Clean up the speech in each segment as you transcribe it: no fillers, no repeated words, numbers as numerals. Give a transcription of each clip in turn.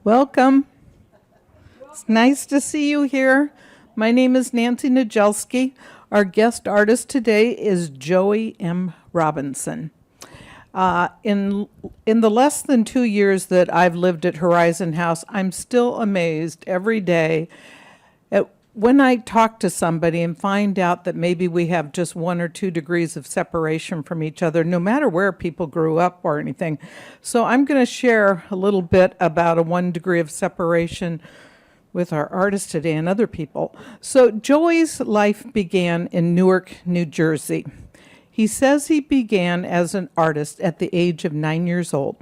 Welcome. It's nice to see you here. My name is Nancy Najelski. Our guest artist today is Joey M. Robinson. In the less than 2 years that I've lived at Horizon House, I'm still amazed every day at when I talk to somebody and find out that maybe we have just 1 or 2 degrees of separation from each other, no matter where people grew up or anything. So I'm going to share a little bit about a 1 degree of separation with our artist today and other people. So Joey's life began in Newark, New Jersey. He says he began as an artist at the age of 9 years old.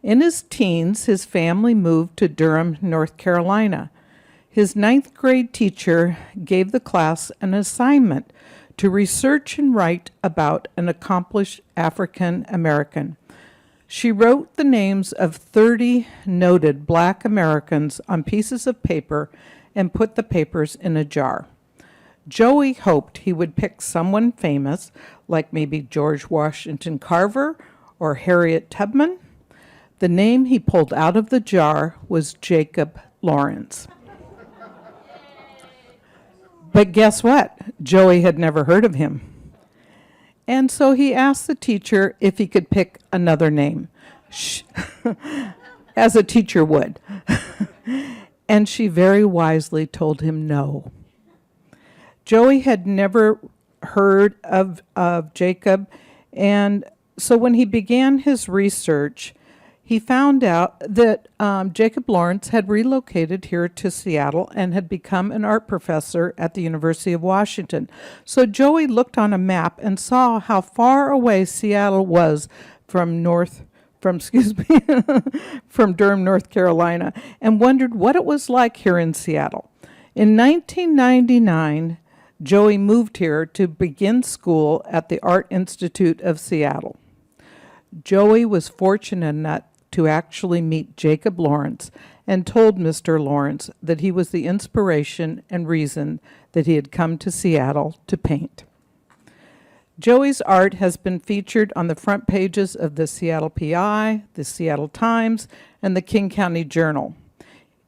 In his teens, his family moved to Durham, North Carolina. His 9th-grade teacher gave the class an assignment to research and write about an accomplished African American. She wrote the names of 30 noted Black Americans on pieces of paper and put the papers in a jar. Joey hoped he would pick someone famous, like maybe George Washington Carver or Harriet Tubman. The name he pulled out of the jar was Jacob Lawrence. But guess what? Joey had never heard of him. And so he asked the teacher if he could pick another name, as a teacher would. And she very wisely told him no. Joey had never heard of Jacob, and so when he began his research, he found out that Jacob Lawrence had relocated here to Seattle and had become an art professor at the University of Washington. So Joey looked on a map and saw how far away Seattle was from Durham, North Carolina, and wondered what it was like here in Seattle. In 1999, Joey moved here to begin school at the Art Institute of Seattle. Joey was fortunate enough to actually meet Jacob Lawrence and told Mr. Lawrence that he was the inspiration and reason that he had come to Seattle to paint. Joey's art has been featured on the front pages of the Seattle PI, the Seattle Times, and the King County Journal.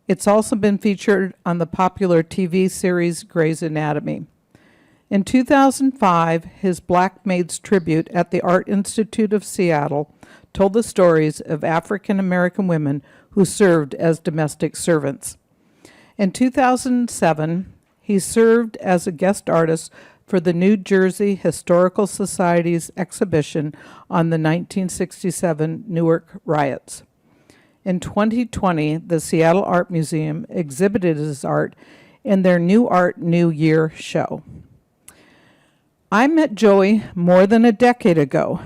It's also been featured on the popular TV series Grey's Anatomy. In 2005, his Black Maids tribute at the Art Institute of Seattle told the stories of African American women who served as domestic servants. In 2007, he served as a guest artist for the New Jersey Historical Society's exhibition on the 1967 Newark Riots. In 2020, the Seattle Art Museum exhibited his art in their New Art New Year show. I met Joey more than a decade ago.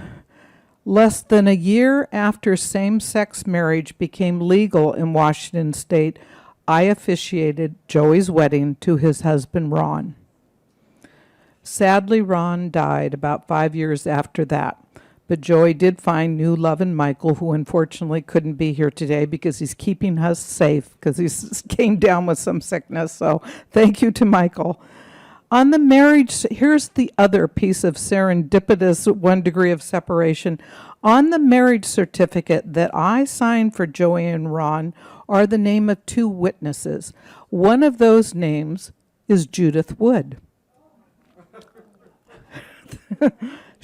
Less than a year after same-sex marriage became legal in Washington state, I officiated Joey's wedding to his husband, Ron. Sadly, Ron died about 5 years after that, but Joey did find new love in Michael, who unfortunately couldn't be here today because he's keeping us safe because he came down with some sickness, so thank you to Michael. On the marriage, here's the other piece of serendipitous 1 degree of separation. On the marriage certificate that I signed for Joey and Ron are the name of 2 witnesses. One of those names is Judith Wood.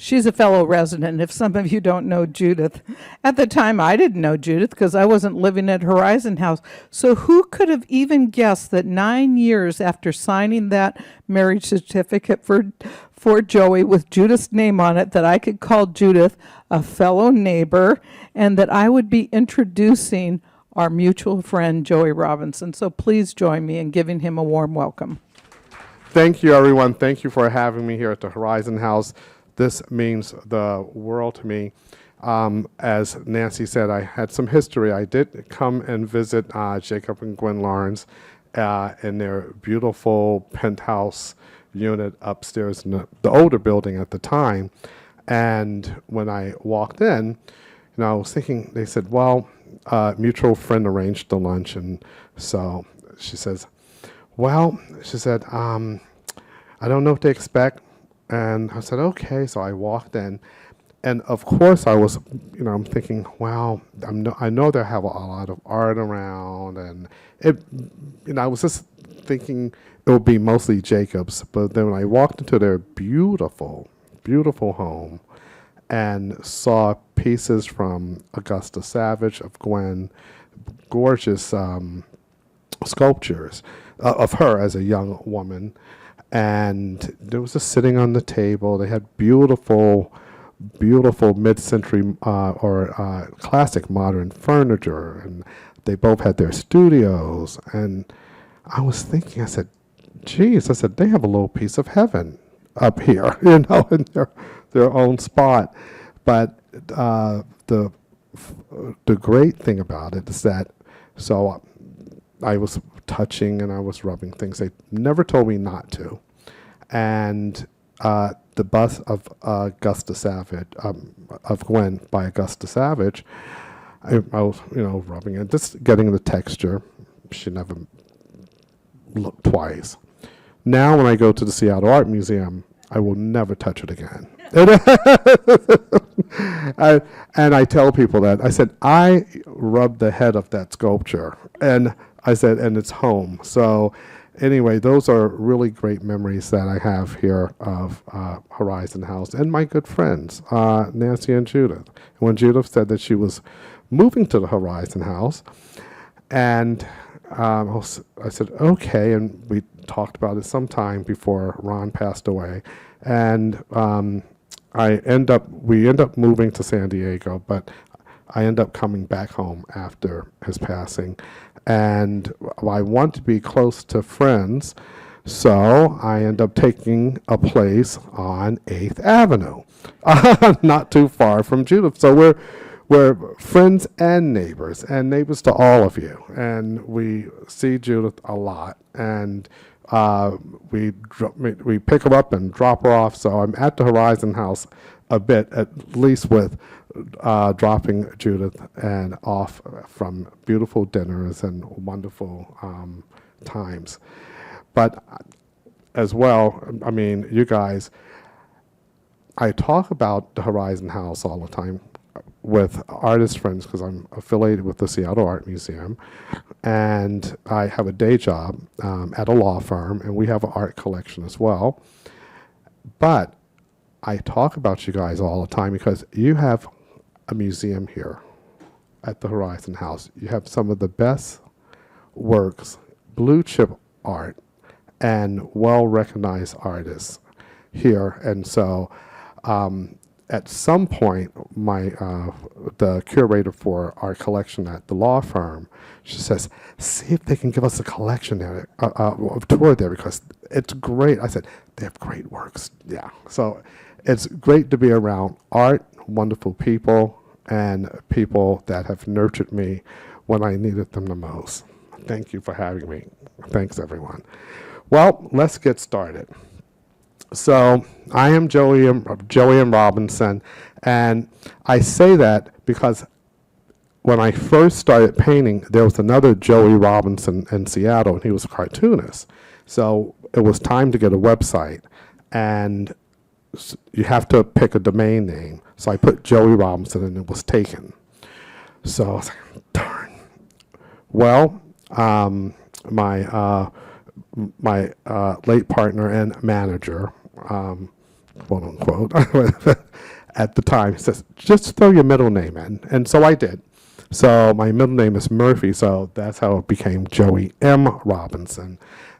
She's a fellow resident, if some of you don't know Judith. At the time, I didn't know Judith because I wasn't living at Horizon House. So who could have even guessed that 9 years after signing that marriage certificate for Joey with Judith's name on it, that I could call Judith a fellow neighbor and that I would be introducing our mutual friend, Joey Robinson. So please join me in giving him a warm welcome. Thank you, everyone. Thank you for having me here at the Horizon House. This means the world to me. As Nancy said, I had some history. I did come and visit Jacob and Gwen Lawrence in their beautiful penthouse unit upstairs in the older building at the time. And when I walked in, I was thinking, they said, well, mutual friend arranged the lunch. And so she says, well, she said, I don't know what to expect. And I said, okay. So I walked in. And of course, I was, I'm thinking, wow, I know they have a lot of art around, and it, I was just thinking it would be mostly Jacobs. But then when I walked into their beautiful, beautiful home, and saw pieces from Augusta Savage of Gwen, gorgeous sculptures of her as a young woman, and there was just sitting on the table. They had beautiful mid-century or classic modern furniture, and they both had their studios. And I was thinking, I said, geez, I said, they have a little piece of heaven up here, in their own spot. But the great thing about it is that, so I was touching and I was rubbing things. They never told me not to. And the bust of Augusta Savage, of Gwen by Augusta Savage, I was, rubbing it, just getting the texture. She never looked twice. Now when I go to the Seattle Art Museum, I will never touch it again. And I tell people that. I said, I rubbed the head of that sculpture. And I said, and it's home. So anyway, those are really great memories that I have here of Horizon House and my good friends, Nancy and Judith. When Judith said that she was moving to the Horizon House, and I said, okay, and we talked about it sometime before Ron passed away. And we end up moving to San Diego, but I end up coming back home after his passing. And I want to be close to friends, so I end up taking a place on 8th Avenue, not too far from Judith. So we're friends and neighbors to all of you. And we see Judith a lot, and we pick her up and drop her off. So I'm at the Horizon House a bit, at least with dropping Judith and off from beautiful dinners and wonderful times. But as well, I mean, you guys, I talk about the Horizon House all the time with artist friends because I'm affiliated with the Seattle Art Museum, and I have a day job at a law firm, and we have an art collection as well. But I talk about you guys all the time because you have a museum here at the Horizon House. You have some of the best works, blue chip art, and well-recognized artists here. And so at some point, the curator for our collection at the law firm, she says, see if they can give us a collection there, a tour there, because it's great. I said, they have great works. Yeah. So it's great to be around art, wonderful people, and people that have nurtured me when I needed them the most. Thank you for having me. Thanks, everyone. Well, let's get started. So I am Joey M. Robinson, and I say that because when I first started painting, there was another Joey Robinson in Seattle, and he was a cartoonist. So it was time to get a website, and you have to pick a domain name. So I put Joey Robinson, and it was taken. So I was like, darn. Well, my late partner and manager, quote unquote, at the time, says, just throw your middle name in. And so I did. So my middle name is Murphy, so that's how it became Joey M. Robinson.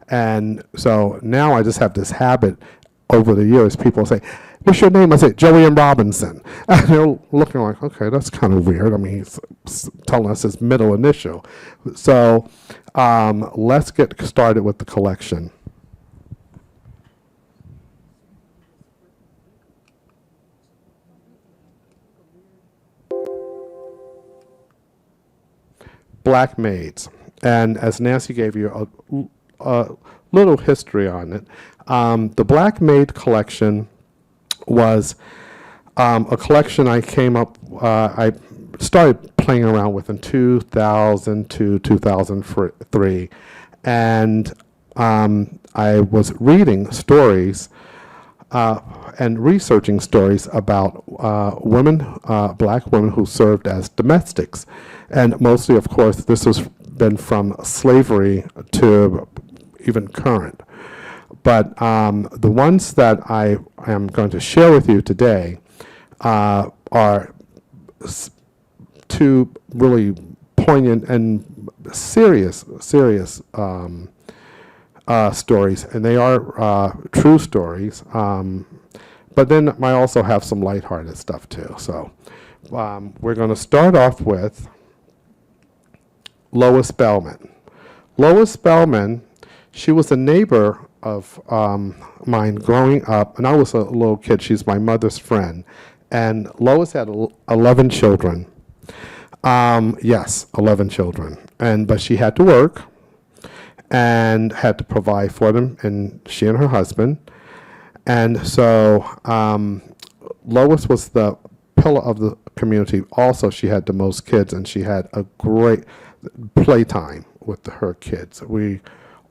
And so now I just have this habit over the years. People say, what's your name? I say, Joey M. Robinson. And they're looking like, okay, that's kind of weird. I mean, he's telling us his middle initial. So let's get started with the collection. Black Maids. And as Nancy gave you a little history on it, the Black Maid collection was a collection I came up, I started playing around with in 2000 to 2003. And I was reading stories and researching stories about women, black women who served as domestics. And mostly, of course, this has been from slavery to even current. But the ones that I am going to share with you today are two really poignant and serious stories, and they are true stories. But then I also have some lighthearted stuff too. So we're going to start off with Lois Bellman. Lois Bellman, she was a neighbor of mine growing up, and I was a little kid. She's my mother's friend. And Lois had 11 children. Yes, 11 children. But she had to work and had to provide for them, and she and her husband. And so Lois was the pillar of the community. Also, she had the most kids, and she had a great playtime with her kids. We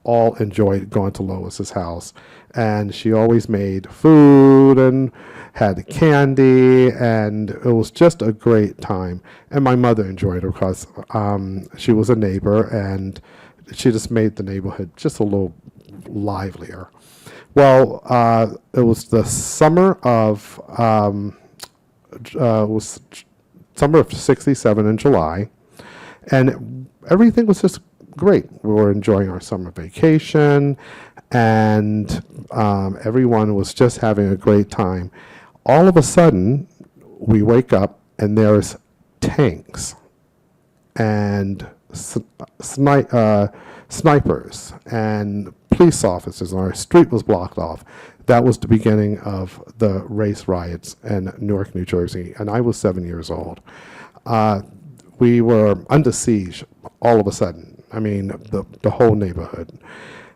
all enjoyed going to Lois's house, and she always made food and had candy, and it was just a great time. And my mother enjoyed her because she was a neighbor, and she just made the neighborhood just a little livelier. Well, it was the summer of was summer of '67 in July, and everything was just great. We were enjoying our summer vacation, and everyone was just having a great time. All of a sudden, we wake up and there's tanks and snipers and police officers, and our street was blocked off. That was the beginning of the race riots in Newark, New Jersey, and I was 7 years old. We were under siege all of a sudden. I mean, the whole neighborhood.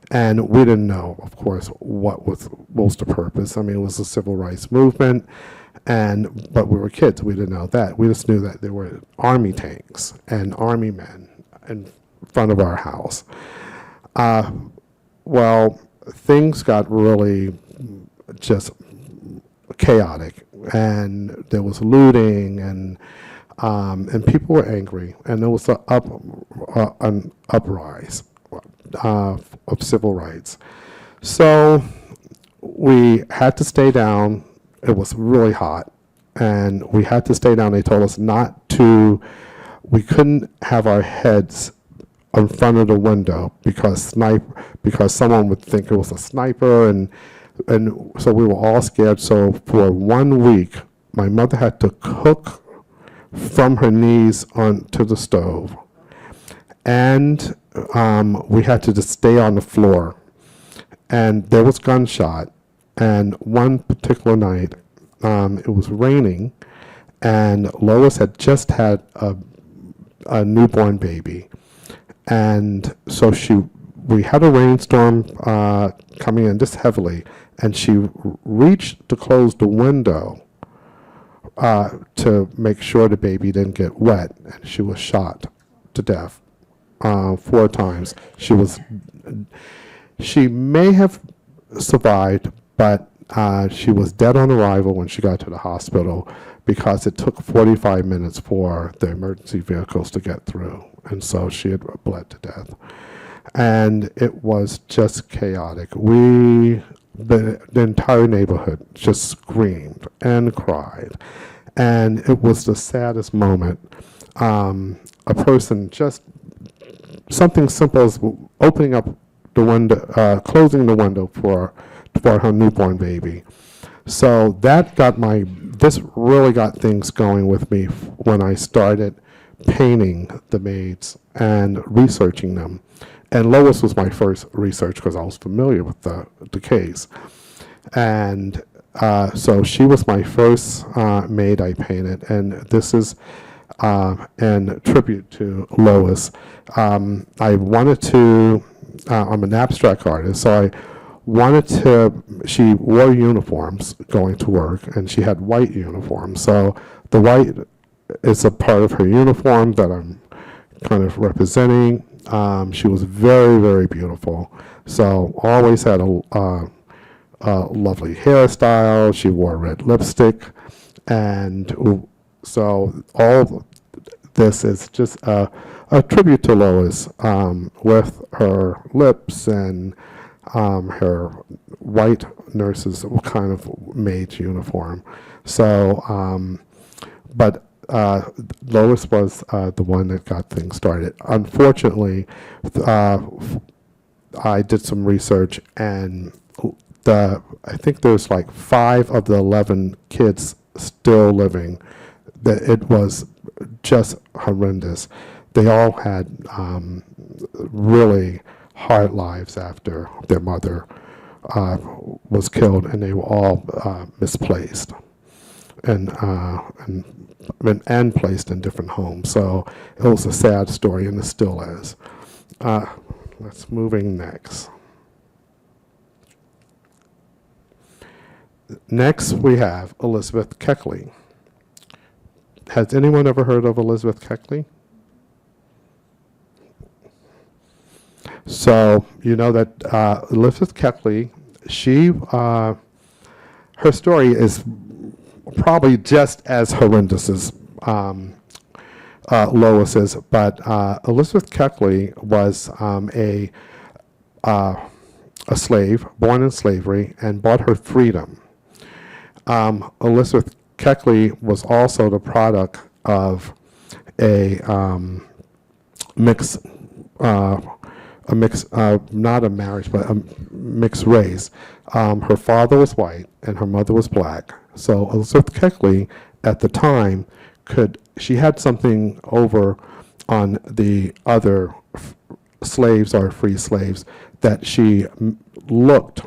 And we didn't know, of course, what was the purpose. I mean, it was a civil rights movement, but we were kids. We didn't know that. We just knew that there were army tanks and army men in front of our house. Well, things got really just chaotic, and there was looting, and people were angry, and there was an uprise of civil rights. So we had to stay down. It was really hot, and we had to stay down. They told us we couldn't have our heads in front of the window because someone would think it was a sniper, and so we were all scared. So for 1 week, my mother had to cook from her knees onto the stove, and we had to just stay on the floor. And there was gunshot, and one particular night, it was raining, and Lois had just had a newborn baby. And so we had a rainstorm coming in just heavily, and she reached to close the window to make sure the baby didn't get wet, and she was shot to death 4 times. She may have survived, but she was dead on arrival when she got to the hospital because it took 45 minutes for the emergency vehicles to get through. And so she had bled to death. And it was just chaotic. The entire neighborhood just screamed and cried. And it was the saddest moment. A person just, something simple as opening up the window, closing the window for her newborn baby. So this really got things going with me when I started painting the maids and researching them. And Lois was my first research because I was familiar with the case. And so she was my first maid I painted, and this is in tribute to Lois. I'm an abstract artist, so she wore uniforms going to work, and she had white uniforms. So the white is a part of her uniform that I'm kind of representing. She was very, very beautiful. So always had a lovely hairstyle. She wore red lipstick. And so all this is just a tribute to Lois, with her lips and her white nurse's kind of maid's uniform. So, but Lois was the one that got things started. Unfortunately, I did some research, and I think there's like 5 of the 11 kids still living. That it was just horrendous. They all had really hard lives after their mother was killed, and they were all misplaced and placed in different homes. So it was a sad story, and it still is. Let's moving next. Next, we have Elizabeth Keckley. Has anyone ever heard of Elizabeth Keckley? So you know that Elizabeth Keckley, her story is probably just as horrendous as Lois's, but Elizabeth Keckley was a slave born in slavery and bought her freedom. Elizabeth Keckley was also the product of a mixed, not a marriage, but a mixed race. Her father was white and her mother was black. So Elizabeth Keckley, at the time, she had something over on the other slaves or free slaves that she looked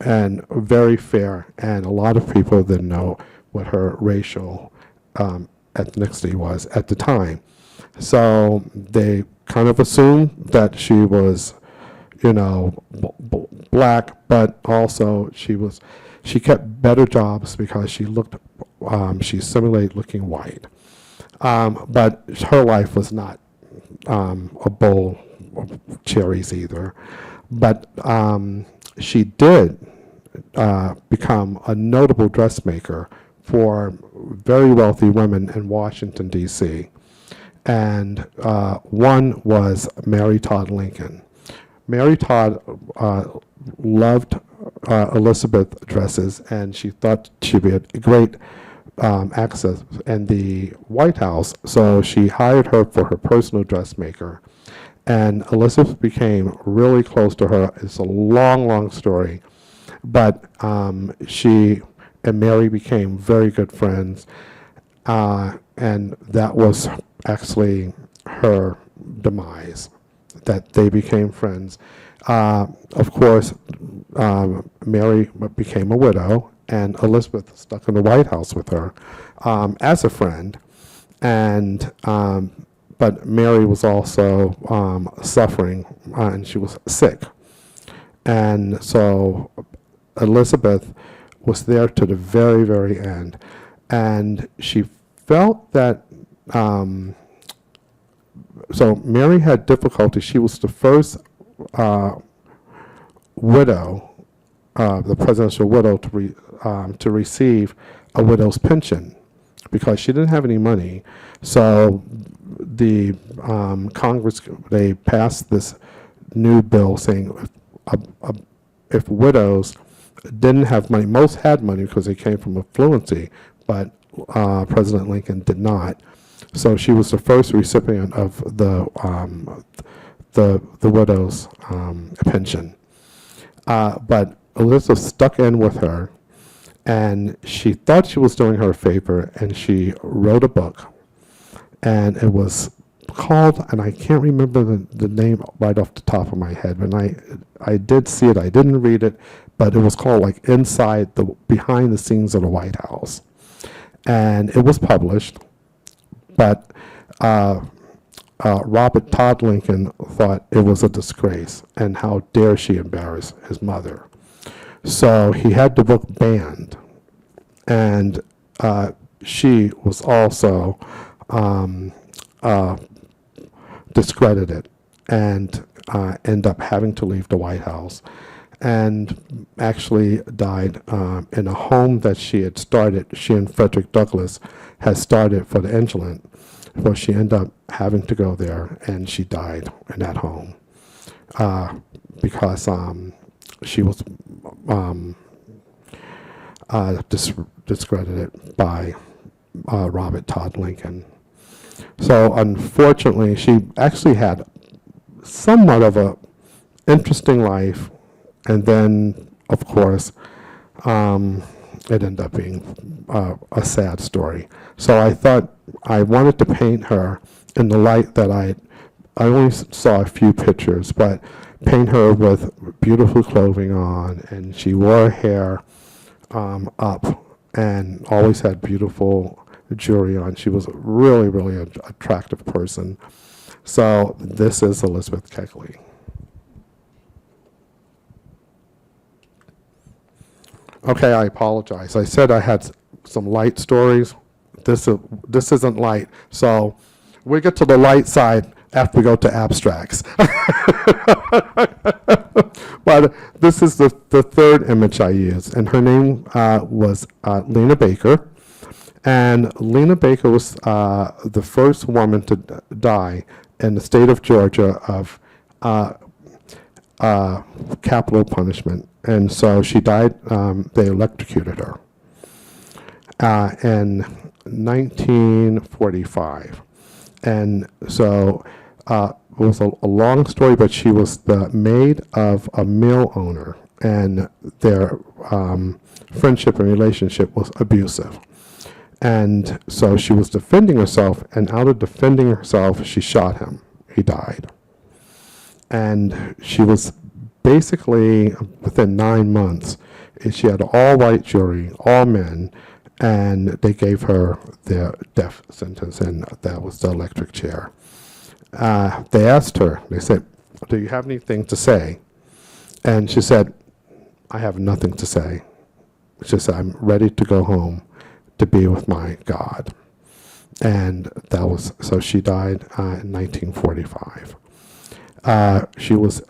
and very fair, and a lot of people didn't know what her racial ethnicity was at the time. So they kind of assumed that she was, black, but also she kept better jobs because she simulated looking white. But her life was not a bowl of cherries either. But she did become a notable dressmaker for very wealthy women in Washington, D.C. And one was Mary Todd Lincoln. Mary Todd loved Elizabeth dresses, and she thought she'd be a great access in the White House, so she hired her for her personal dressmaker. And Elizabeth became really close to her. It's a long, long story. But she and Mary became very good friends. And that was actually her demise, that they became friends. Of course, Mary became a widow, and Elizabeth stuck in the White House with her as a friend. And but Mary was also suffering, and she was sick. And so Elizabeth was there to the very, very end. And she felt that, so Mary had difficulty. She was the first widow, the presidential widow, to receive a widow's pension, because she didn't have any money. So the Congress, they passed this new bill saying if widows didn't have money, most had money because they came from affluency, but President Lincoln did not. So she was the first recipient of the widow's pension. But Elizabeth stuck in with her, and she thought she was doing her a favor, and she wrote a book. And it was called, and I can't remember the name right off the top of my head, but I did see it. I didn't read it, but it was called like Behind the Scenes of the White House. And it was published, but Robert Todd Lincoln thought it was a disgrace, and how dare she embarrass his mother. So he had the book banned, and she was also discredited and end up having to leave the White House. and actually died in a home that she had started. She and Frederick Douglass had started for the Insulin. Well, she ended up having to go there, and she died in that home because she was discredited by Robert Todd Lincoln. So unfortunately, she actually had somewhat of a interesting life, and then, of course, it ended up being a sad story. So I thought I wanted to paint her in the light that I only saw a few pictures, but paint her with beautiful clothing on, and she wore her hair up and always had beautiful jewelry on. She was really, really an attractive person. So this is Elizabeth Keckley. Okay, I apologize. I said I had some light stories. This isn't light. So we get to the light side after we go to abstracts. But this is the third image I used, and her name was Lena Baker. And Lena Baker was the first woman to die in the state of Georgia of capital punishment. And so she died, they electrocuted her in 1945. And so it was a long story, but she was the maid of a mill owner, and their friendship and relationship was abusive. And so she was defending herself, and out of defending herself, she shot him. He died. And she was basically, within 9 months, she had all white jury, all men, and they gave her the death sentence, and that was the electric chair. They asked her, they said, "Do you have anything to say?" And she said, "I have nothing to say." She said, "I'm ready to go home to be with my God." And that was, so she died in 1945. She was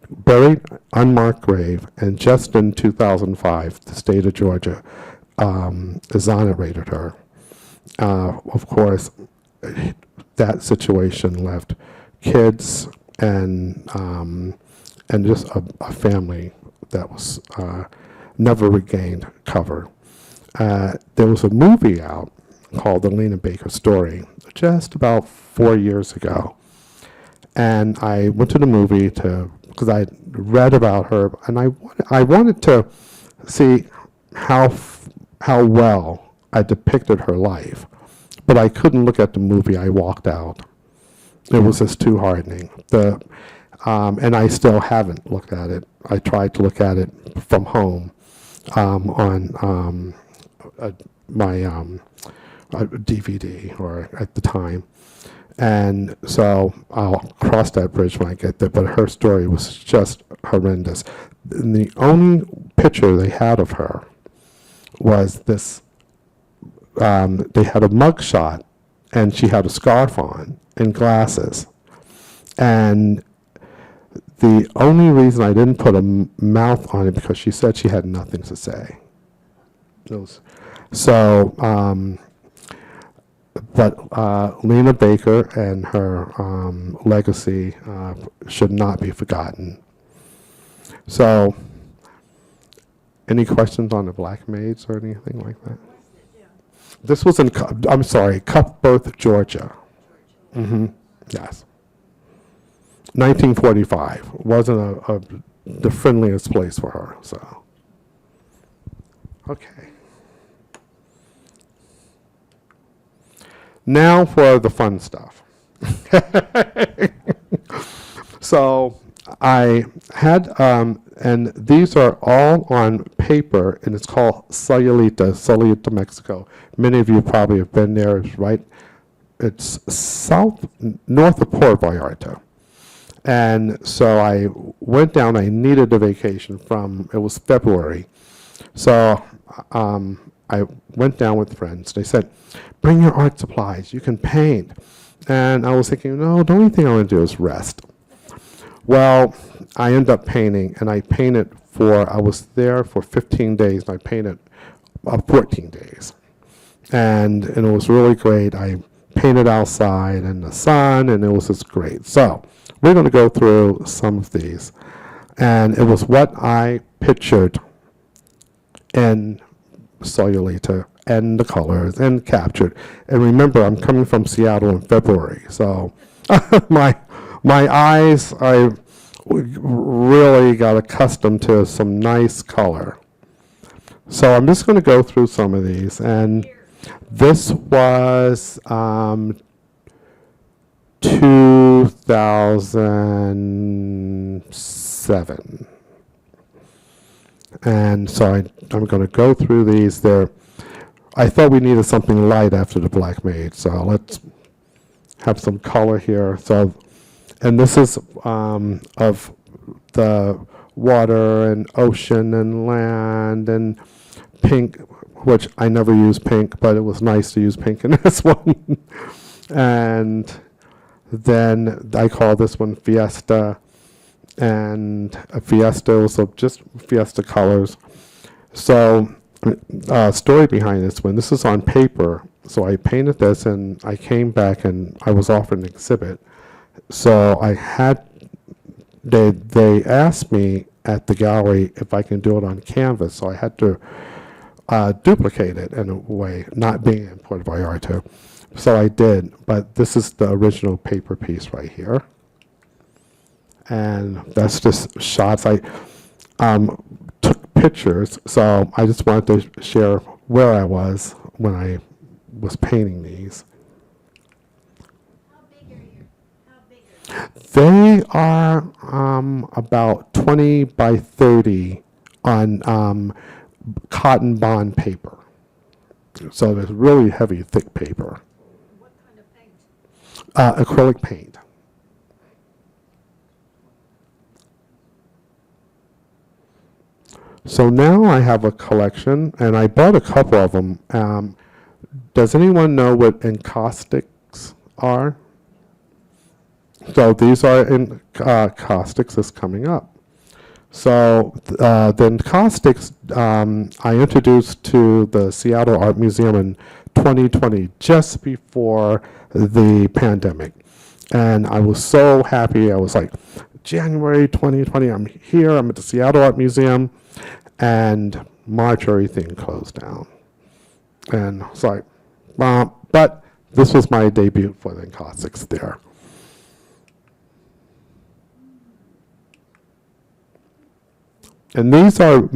buried unmarked grave, and just in 2005, the state of Georgia exonerated her. Of course, that situation left kids and just a family that was never regained cover. There was a movie out called The Lena Baker Story just about 4 years ago. And I went to the movie because I read about her, and I wanted to see how well I depicted her life. But I couldn't look at the movie. I walked out. It was just too hardening. And I still haven't looked at it. I tried to look at it from home on my DVD, or at the time. And so I'll cross that bridge when I get there, but her story was just horrendous. And the only picture they had of her was this, they had a mug shot, and she had a scarf on and glasses. And the only reason I didn't put a mouth on it, because she said she had nothing to say. So, but Lena Baker and her legacy should not be forgotten. So, any questions on the Black Maids or anything like that? This was in, Cuthbert, Georgia. Yes. 1945. Wasn't the friendliest place for her, so. Okay. Now for the fun stuff. So I had, and these are all on paper, and it's called Sayulita, Mexico. Many of you probably have been there. It's right, it's north of Puerto Vallarta. And so I went down. I needed a vacation it was February. So I went down with friends. They said, "Bring your art supplies. You can paint." And I was thinking, no, the only thing I want to do is rest. Well, I ended up painting, and I was there for 15 days, and I painted 14 days. And it was really great. I painted outside in the sun, and it was just great. So we're going to go through some of these. And it was what I pictured in Cellulator and the colors and captured. And remember, I'm coming from Seattle in February, so my eyes, I really got accustomed to some nice color. So I'm just going to go through some of these, and this was 2007. And so I'm going to go through these. I thought we needed something light after the black maid, so let's have some color here. So, and this is of the water and ocean and land and pink, which I never use pink, but it was nice to use pink in this one. And then I call this one Fiesta. And a Fiesta was just Fiesta colors. So, story behind this one. This is on paper. So I painted this, and I came back, and I was offered an exhibit. So they asked me at the gallery if I can do it on canvas. So I had to duplicate it in a way, not being in Puerto Vallarta. So I did, but this is the original paper piece right here. And that's just shots. I took pictures, so I just wanted to share where I was when I was painting these. How big are you? They are about 20 by 30 on cotton bond paper. So there's really heavy, thick paper. What kind of paint? Acrylic paint. So now I have a collection, and I bought a couple of them. Does anyone know what encaustics are? So these are encaustics that's coming up. So the encaustics I introduced to the Seattle Art Museum in 2020, just before the pandemic. And I was so happy. I was like, January 2020, I'm here, I'm at the Seattle Art Museum. And March, everything closed down. And it's like, but this was my debut for the encaustics there. And these are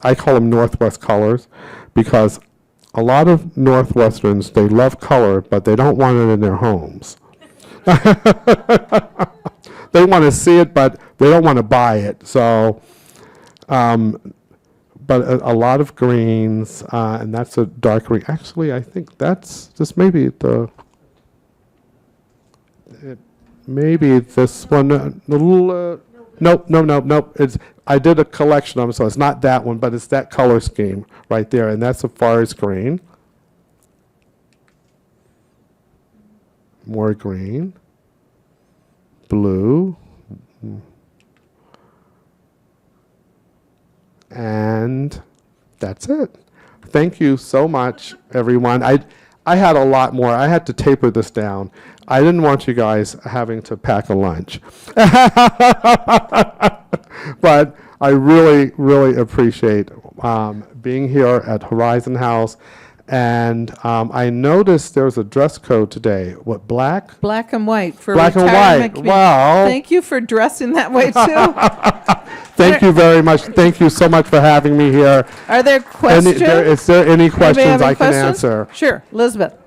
I call them Northwest colors, because a lot of Northwesterns, they love color, but they don't want it in their homes. They want to see it, but they don't want to buy it. So, but a lot of greens, and that's a dark green. Actually, I think that's just maybe maybe this one. Nope. I did a collection of them, so it's not that one, but it's that color scheme right there, and that's a forest green. More green. Blue, and that's it. Thank you so much, everyone. I had a lot more. I had to taper this down. I didn't want you guys having to pack a lunch. But I really, really appreciate being here at Horizon House. And I noticed there's a dress code today. What, black? Black and white for Black and retirement white. community. Wow. Thank you for dressing that way too. Thank you very much. Thank you so much for having me here. Are there questions? Is there any Anybody questions have any I can questions? answer? Sure, Elizabeth.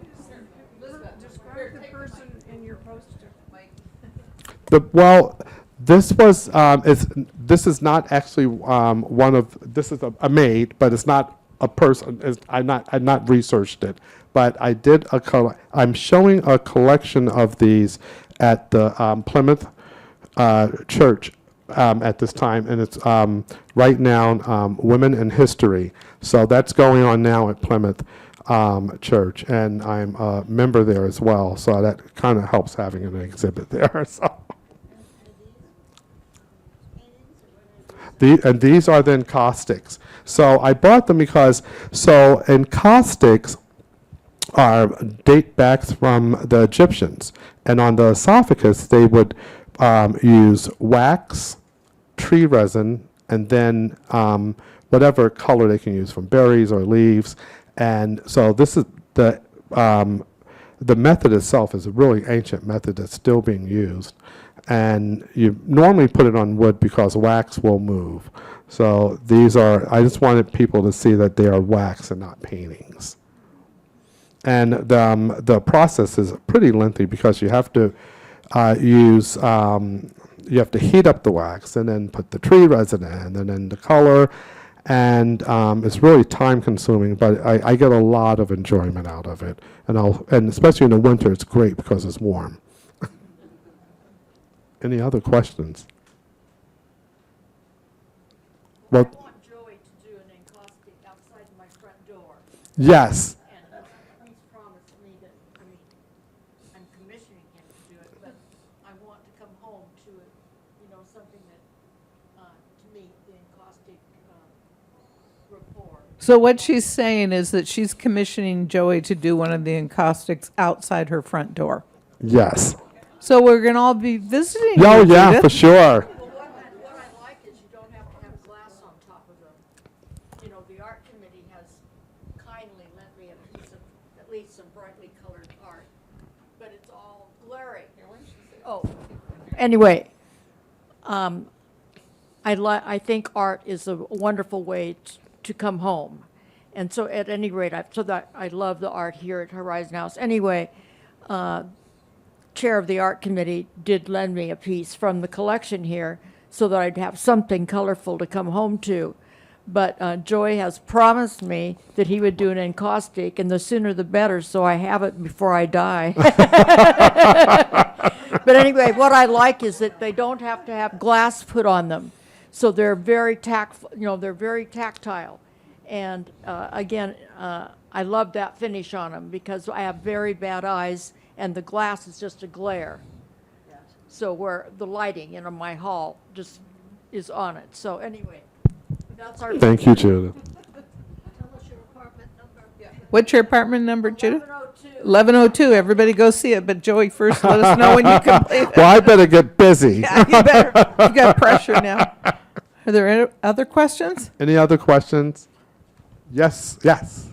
Describe the person in your poster. Well, this was this is not actually this is a maid, but it's not a person. I've not researched it, but I did I'm showing a collection of these at the Plymouth church at this time, and it's right now Women in History. So that's going on now at Plymouth. church, and I'm a member there as well. So that kind of helps having an exhibit there. So. And these are the encaustics. So I bought them because, so encaustics date back from the Egyptians. And on the esophagus, they would use wax, tree resin, and then whatever color they can use from berries or leaves. And so this is the method itself is a really ancient method that's still being used. And you normally put it on wood because wax will move. So these are, I just wanted people to see that they are wax and not paintings. And the process is pretty lengthy because you have to you have to heat up the wax and then put the tree resin in and then the color. And it's really time consuming, but I get a lot of enjoyment out of it. And especially in the winter, it's great because it's warm. Any other questions? Well, I want Joey to do an encaustic outside my front door, yes. and he's promised me that, I'm commissioning him to do it, but I want to come home to it, something that, to meet the encaustic, rapport. So what she's saying is that she's commissioning Joey to do one of the encaustics outside her front door. Yes. So we're going to all be visiting Oh, you, yeah, Judith. for sure. Well, what I like is you don't have to have glass on top of them. The art committee has kindly lent me a piece of, at least some brightly colored art, but it's all blurry. Oh, anyway, I think art is a wonderful way to come home. And so at any rate, I love the art here at Horizon House. Anyway, chair of the art committee did lend me a piece from the collection here so that I'd have something colorful to come home to. But Joey has promised me that he would do an encaustic, and the sooner the better, so I have it before I die. But anyway, what I like is that they don't have to have glass put on them. So they're very they're very tactile. And again, I love that finish on them because I have very bad eyes, and the glass is just a glare. So where the lighting in my hall just is on it. So anyway, that's our. Thank you, Judith. Tell us your apartment number. What's your apartment number, Judith? 1102. 1102. Everybody go see it, but Joey, first let us know when you complete it. Well, I better get busy. Yeah, you better. You got pressure now. Are there any other questions? Any other questions? Yes, yes.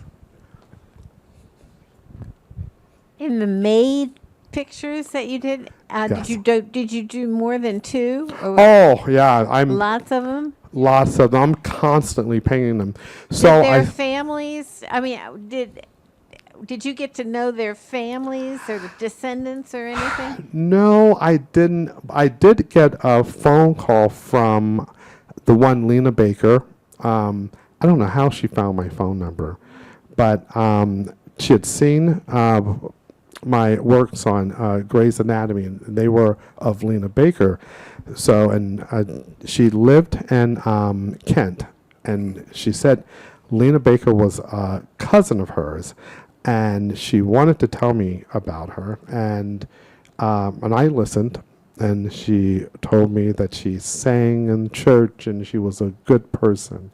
In the maid pictures that you did, Yes. did you do more than two? Or Oh, yeah, lots of them? lots of them. I'm constantly painting them. Did So their families? I mean, did you get to know their families or the descendants or anything? No, I didn't. I did get a phone call from the one Lena Baker. I don't know how she found my phone number, but she had seen my works on Grey's Anatomy, and they were of Lena Baker. So, and she lived in Kent, and she said Lena Baker was a cousin of hers, and she wanted to tell me about her, and I listened, and she told me that she sang in church, and she was a good person,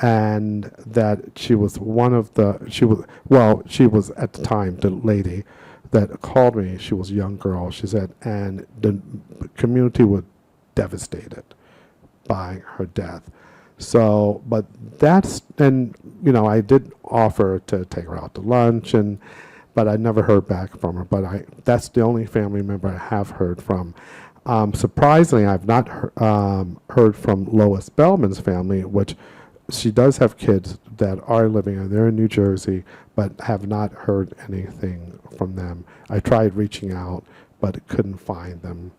and that she was one of the, she was at the time the lady that called me. She was a young girl, she said, and the community was devastated by her death. So, but that's, and I did offer to take her out to lunch, but I never heard back from her. But that's the only family member I have heard from. Surprisingly, I've not heard from Lois Bellman's family, which she does have kids that are living in. They're in New Jersey, but have not heard anything from them. I tried reaching out, but couldn't find them.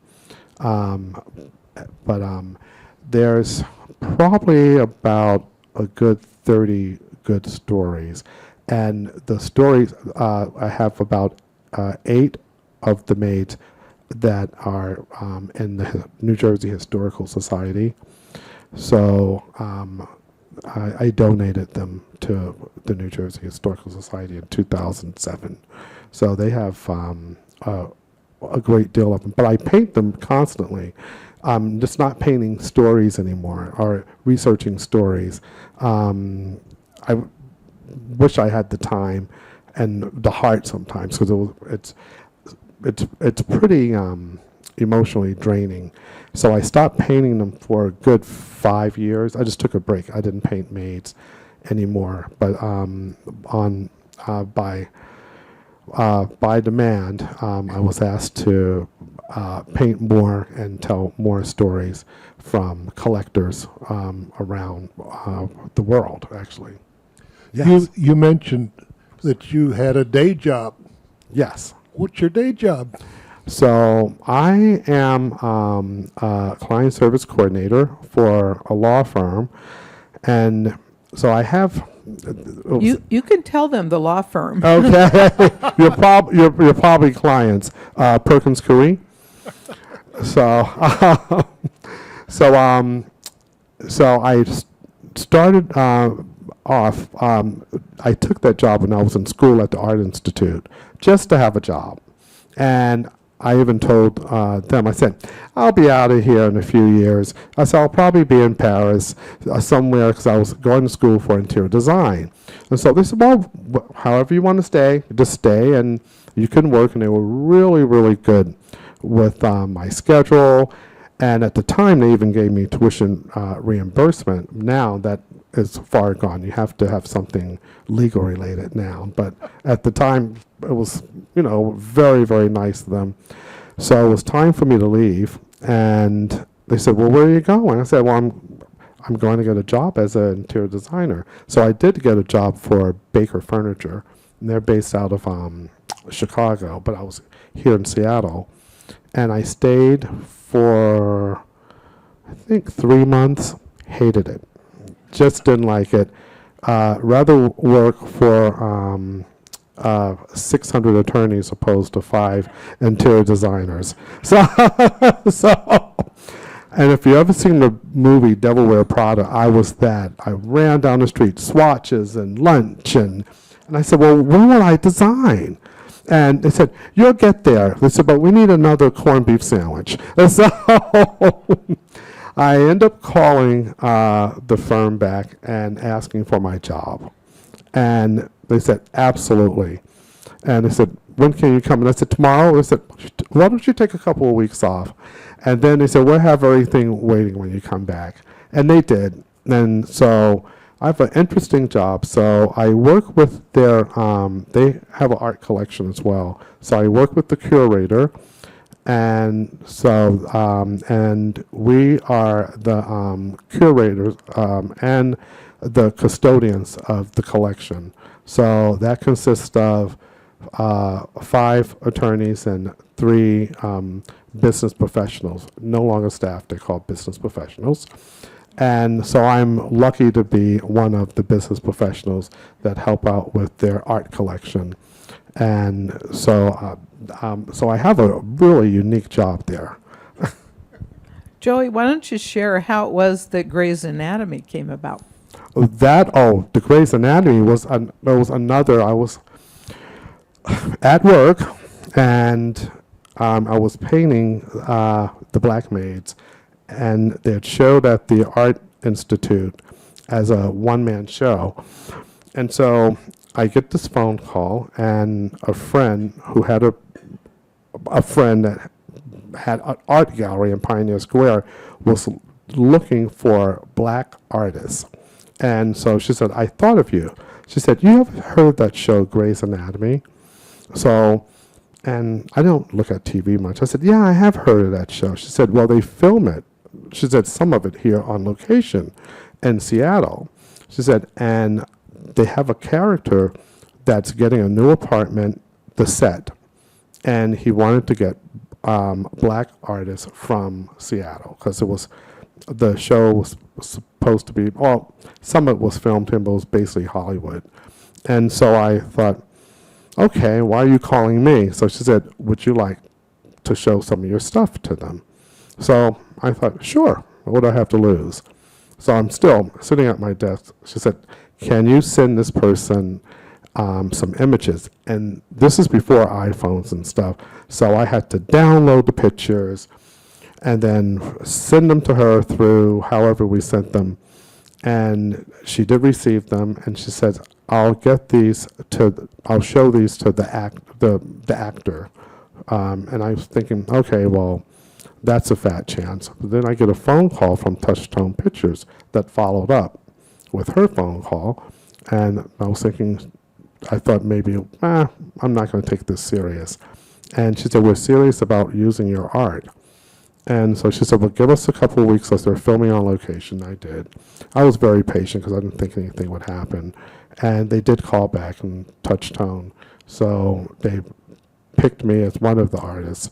There's probably about a good 30 good stories. And the stories, I have about 8 of the maids that are in the New Jersey Historical Society. So I donated them to the New Jersey Historical Society in 2007. So they have a great deal of them. But I paint them constantly. I'm just not painting stories anymore or researching stories. I wish I had the time and the heart sometimes, because it's pretty emotionally draining. So I stopped painting them for a good 5 years. I just took a break. I didn't paint maids anymore. But by demand, I was asked to paint more and tell more stories from collectors around the world, actually. Yes. You mentioned that you had a day job. Yes. What's your day job? So I am a client service coordinator for a law firm, and so I have. You can tell them the law firm. Okay, you're probably clients, Perkins Coie. So so I started off. I took that job when I was in school at the Art Institute, just to have a job, and I even told them, I said, I'll be out of here in a few years. I said, I'll probably be in Paris somewhere, because I was going to school for interior design. And so they said, well, however you want to stay, just stay, and you can work. And they were really, really good with my schedule. And at the time, they even gave me tuition reimbursement. Now that is far gone. You have to have something legal related now. But at the time, it was, very, very nice of them. So it was time for me to leave. And they said, well, where are you going? I said, well, I'm going to get a job as an interior designer. So I did get a job for Baker Furniture. And they're based out of Chicago, but I was here in Seattle. And I stayed for, I think, 3 months. Hated it. Just didn't like it. Rather work for 600 attorneys opposed to 5 interior designers. So, and if you ever seen the movie Devil Wear Prada, I was that. I ran down the street, swatches and lunch, and I said, well, what will I design? And they said, you'll get there. They said, but we need another corned beef sandwich. And so I end up calling the firm back and asking for my job. And they said, absolutely. And they said, when can you come? And I said, tomorrow. They said, why don't you take a couple of weeks off? And then they said, we'll have everything waiting when you come back. And they did. And so I have an interesting job. So I work with they have an art collection as well. So I work with the curator. And so, and we are the curators and the custodians of the collection. So that consists of 5 attorneys and 3 business professionals. No longer staff, they're called business professionals. And so I'm lucky to be one of the business professionals that help out with their art collection. And so, so I have a really unique job there. Joey, why don't you share how it was that Grey's Anatomy came about? The Grey's Anatomy was another. I was at work, and I was painting the Black Maids, and they had showed at the Art Institute as a one-man show. And so I get this phone call, and a friend who had a friend that had an art gallery in Pioneer Square was looking for black artists. And so she said, I thought of you. She said, you have heard that show, Grey's Anatomy? So, and I don't look at TV much. I said, yeah, I have heard of that show. She said, well, they film it. She said, some of it here on location in Seattle. She said, and they have a character that's getting a new apartment, the set, and he wanted to get black artists from Seattle, because the show was supposed to be, well, some of it was filmed here, but it was basically Hollywood. And so I thought, okay, why are you calling me? So she said, would you like to show some of your stuff to them? So I thought, sure, what do I have to lose? So I'm still sitting at my desk. She said, can you send this person some images? And this is before iPhones and stuff. So I had to download the pictures and then send them to her through however we sent them. And she did receive them, and she said, I'll show these to the actor. And I was thinking, okay, well, that's a fat chance. But then I get a phone call from Touchtone Pictures that followed up with her phone call. And I was thinking, I thought maybe, I'm not going to take this serious. And she said, we're serious about using your art. And so she said, well, give us a couple of weeks as they're filming on location. I did. I was very patient because I didn't think anything would happen. And they did call back and Touchtone. So they picked me as one of the artists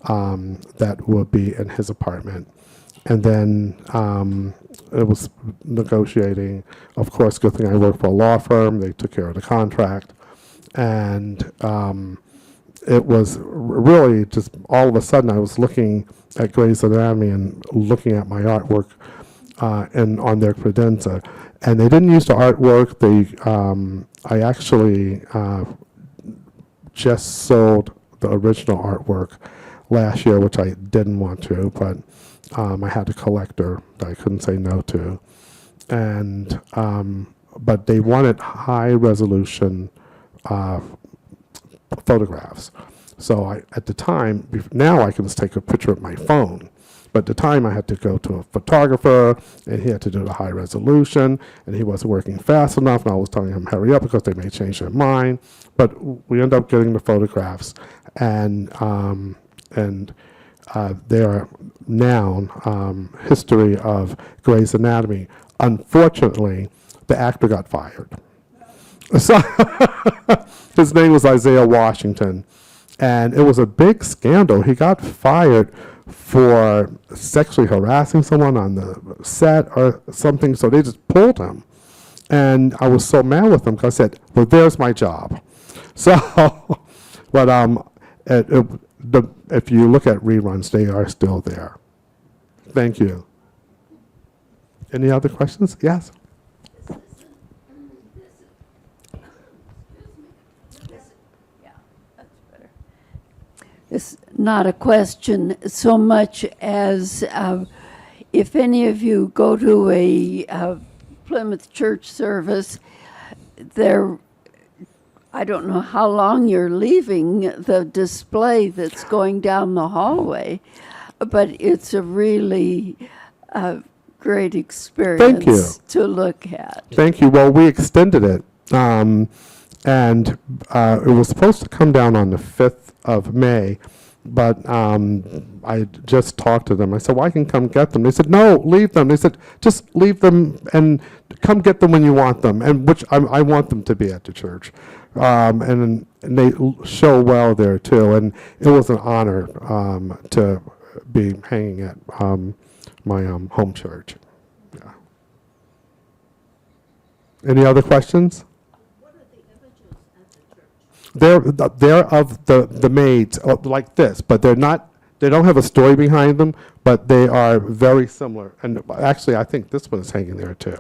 that would be in his apartment. And then it was negotiating. Of course, good thing I worked for a law firm. They took care of the contract. And it was really just all of a sudden I was looking at Grey's Anatomy and looking at my artwork and on their credenza. And they didn't use the artwork. I actually just sold the original artwork last year, which I didn't want to, but I had a collector that I couldn't say no to. And but they wanted high resolution photographs. So at the time, now I can just take a picture of my phone. But at the time I had to go to a photographer and he had to do the high resolution and he wasn't working fast enough and I was telling him hurry up because they may change their mind. But we ended up getting the photographs and they are now history of Grey's Anatomy. Unfortunately, the actor got fired. So his name was Isaiah Washington, and it was a big scandal. He got fired for sexually harassing someone on the set or something, so they just pulled him. And I was so mad with him because I said, well, there's my job. So, but if you look at reruns, they are still there. Thank you. Any other questions? Yes? It's not a question so much as if any of you go to a Plymouth church service, I don't know how long you're leaving the display that's going down the hallway, but it's a really great experience to look at. Thank you. Well, we extended it. And it was supposed to come down on the 5th of May, but I just talked to them. I said, well, I can come get them. They said, no, leave them. They said, just leave them and come get them when you want them, and which I want them to be at the church. And they show well there, too. And it was an honor to be hanging at my home church. Yeah. Any other questions? They're of the maids like this, but they're not. They don't have a story behind them, but they are very similar. And actually, I think this one is hanging there too.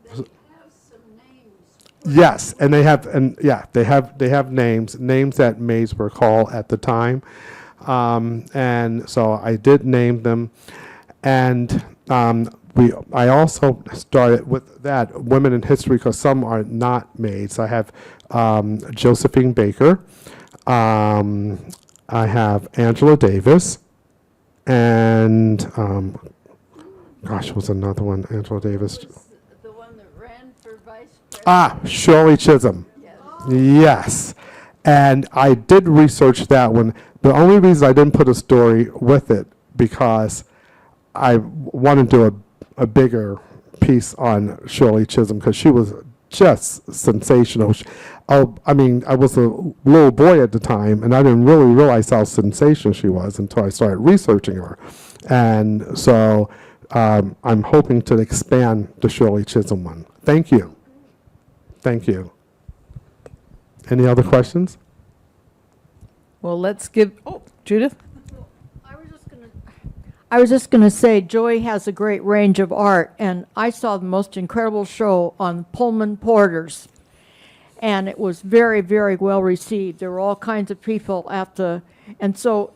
They have some names. Yes, and they have names that maids were called at the time, and so I did name them, and I also started with that women in history because some are not maids. I have Josephine Baker. I have Angela Davis, and gosh, was another one? Angela Davis. The one that ran for vice president. Shirley Chisholm. Yes, and I did research that one. The only reason I didn't put a story with it because I wanted to do a bigger piece on Shirley Chisholm because she was just sensational. I mean, I was a little boy at the time, and I didn't really realize how sensational she was until I started researching her. And so I'm hoping to expand the Shirley Chisholm one. Thank you. Thank you. Any other questions? Well, let's give, Judith? I was just going to say, Joey has a great range of art, and I saw the most incredible show on Pullman Porters, and it was very, very well received. There were all kinds of people and so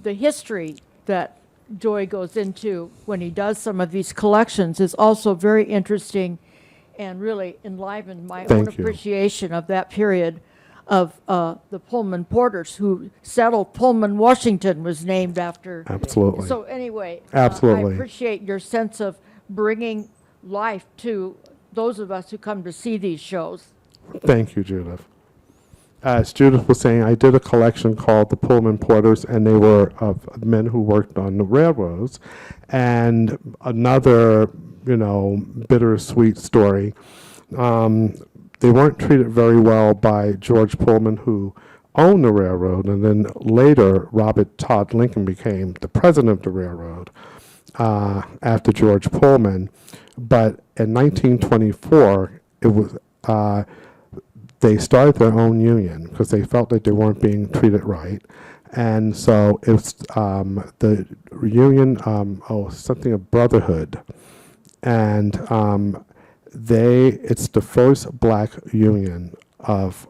the history that Joey goes into when he does some of these collections is also very interesting and really enlivened my own Thank you. appreciation of that period of the Pullman Porters, who settled Pullman, Washington, was named after. Absolutely. So anyway, Absolutely. I appreciate your sense of bringing life to those of us who come to see these shows. Thank you, Judith. As Judith was saying, I did a collection called the Pullman Porters, and they were of men who worked on the railroads. And another, bittersweet story. They weren't treated very well by George Pullman, who owned the railroad, and then later Robert Todd Lincoln became the president of the railroad after George Pullman. But in 1924, it was they started their own union because they felt that they weren't being treated right. And so it's the union, something of brotherhood. And it's the first black union of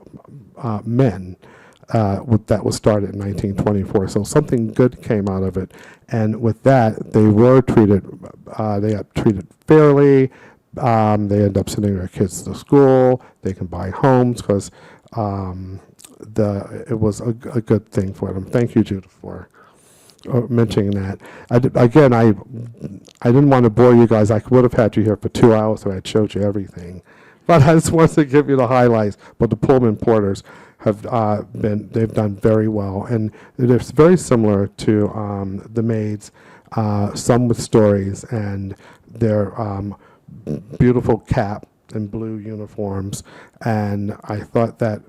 men that was started in 1924. So something good came out of it. And with that, they were treated, they got treated fairly. They end up sending their kids to school. They can buy homes because it was a good thing for them. Thank you, Judith, for mentioning that. I didn't want to bore you guys. I would have had you here for 2 hours so I had showed you everything. But I just wanted to give you the highlights. But the Pullman Porters have they've done very well. And it's very similar to the Maids, some with stories, and their beautiful cap and blue uniforms. And I thought that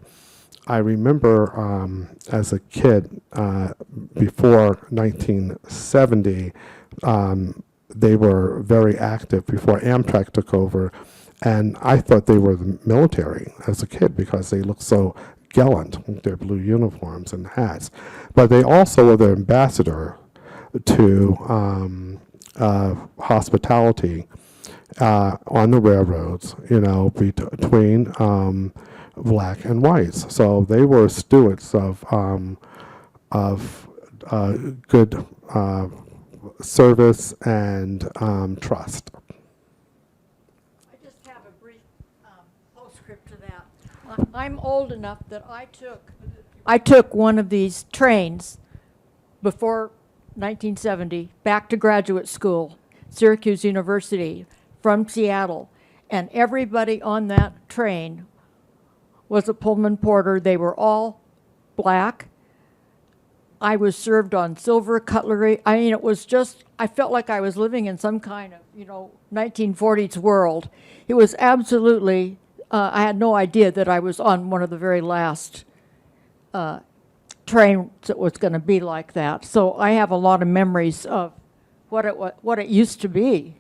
I remember as a kid, before 1970, they were very active before Amtrak took over. And I thought they were the military as a kid because they looked so gallant with their blue uniforms and hats. But they also were the ambassador to hospitality on the railroads, between black and whites. So they were stewards of good service and trust. I just have a brief postscript to that. I'm old enough that I took one of these trains before 1970 back to graduate school, Syracuse University, from Seattle, and everybody on that train was a Pullman Porter. They were all black. I was served on silver cutlery. I mean, it was just, I felt like I was living in some kind of, 1940s world. It was absolutely, I had no idea that I was on one of the very last trains that was going to be like that. So I have a lot of memories of what it used to be.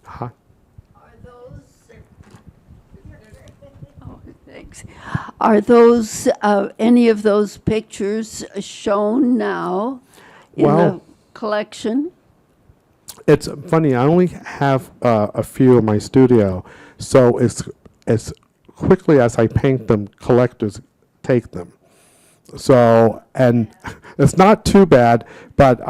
Huh? Thanks. Are those any of those pictures shown now in the collection? It's funny. I only have a few in my studio, so it's as quickly as I paint them, collectors take them. So, and it's not too bad, but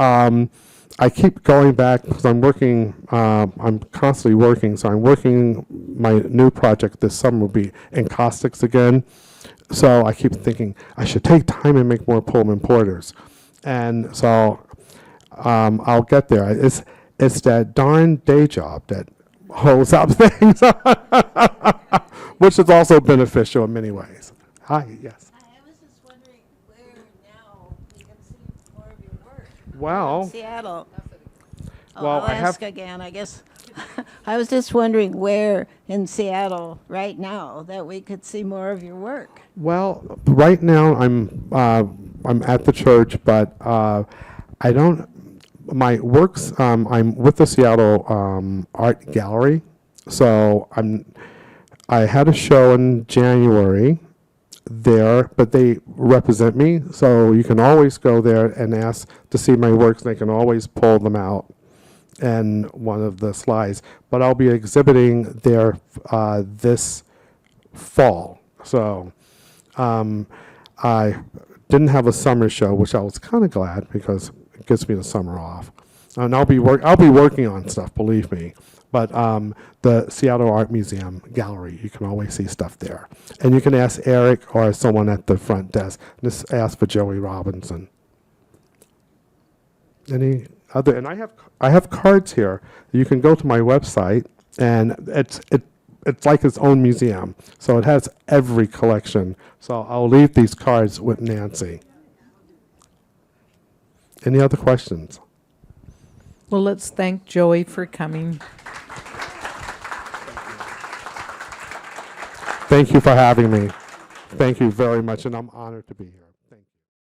I keep going back because I'm working. I'm constantly working, so I'm working. My new project this summer will be encaustics again. So I keep thinking I should take time and make more Pullman Porters, and so I'll get there. It's that darn day job that holds up things, which is also beneficial in many ways. Hi, yes. I was just wondering where now we can see more of your work. Well, Seattle. well, I'll I have. ask again, I guess. I was just wondering where in Seattle right now that we could see more of your work. Well, right now I'm at the church, but I don't. My works. I'm with the Seattle Art Gallery, so I had a show in January, there, but they represent me, so you can always go there and ask to see my works. They can always pull them out and one of the slides. But I'll be exhibiting there this fall. So I didn't have a summer show, which I was kind of glad because it gives me the summer off. And I'll be working on stuff, believe me. But the Seattle Art Museum gallery, you can always see stuff there. And you can ask Eric or someone at the front desk. Just ask for Joey Robinson. Any other? And I have cards here. You can go to my website, and it's like its own museum. So it has every collection. So I'll leave these cards with Nancy. Any other questions? Well, let's thank Joey for coming. Thank you for having me. Thank you very much, and I'm honored to be here.